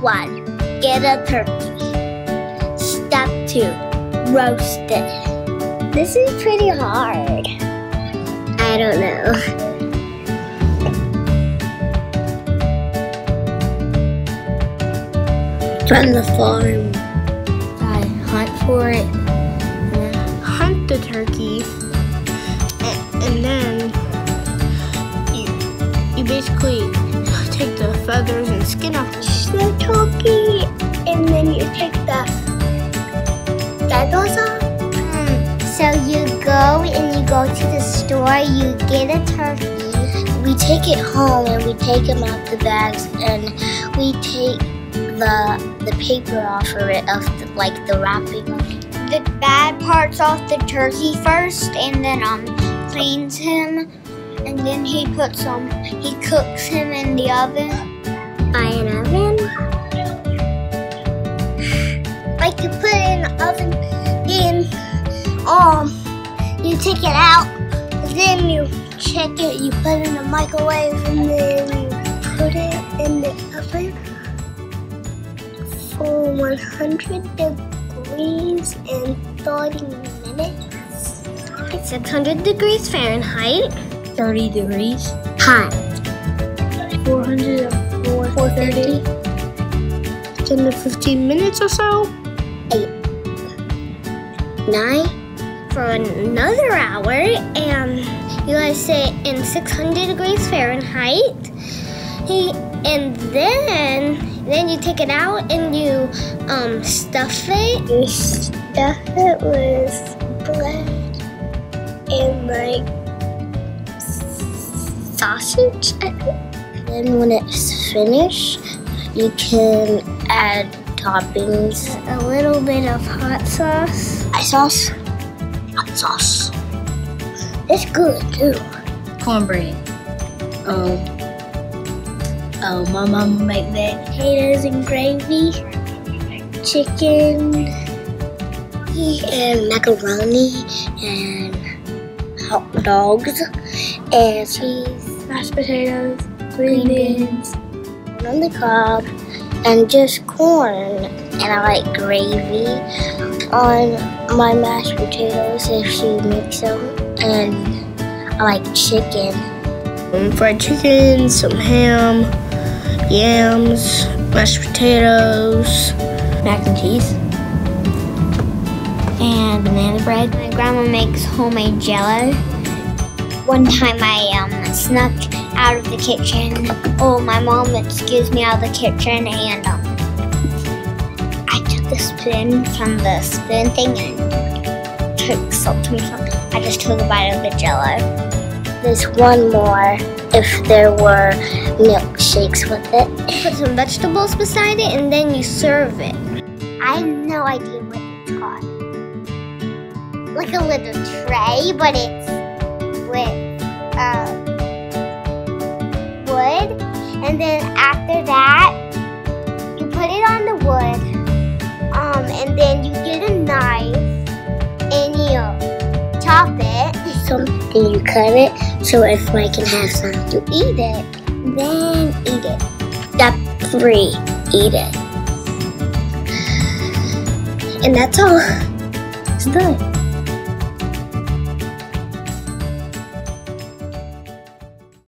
1, get a turkey. Step 2, roast it. This is pretty hard. I don't know. From the farm. I hunt for it. Hunt the turkey, and then you basically take the feathers and skin off the turkey, and then you take the feathers off. So you go to the store, you get a turkey. We take it home and we take them out the bags, and we take the paper off of it, like the wrapping. The bad parts off the turkey first, and then cleans him, and then he cooks him in the oven. By an oven? Like you put it in the oven, then you take it out, then you check it, you put it in the microwave, and then you put it in the oven for 100 degrees and 30 minutes. It's 600 degrees Fahrenheit. 30 degrees. Hot. 430. 10 to 15 minutes or so. 8. 9. For another hour, and you guys say in 600 degrees Fahrenheit. And then you take it out and you stuff it. You stuff it with bread and like sausage, I think. Then when it's finished, you can add toppings. A little bit of hot sauce. Hot sauce. It's good too. Cornbread. My mama make that. Potatoes and gravy, chicken, and macaroni, and hot dogs, and cheese, Mashed potatoes, green beans, on the cob, and just corn. And I like gravy on my mashed potatoes if she makes them, and I like chicken. Fried chicken, some ham, yams, mashed potatoes, mac and cheese, and banana bread. My grandma makes homemade jello. One time I snuck out of the kitchen. Oh, my mom excused me out of the kitchen, and I took the spoon from the spoon thing and took something. I just took a bite of the jello. There's one more if there were milkshakes with it. Put some vegetables beside it, and then you serve it. I have no idea what it's called. Like a little tray, but it's with wood. And then after that, you put it on the wood. And then you get a knife and you chop it. Something you cut it so if I can have something to eat it, then eat it. Step 3, eat it. And that's all. It's done.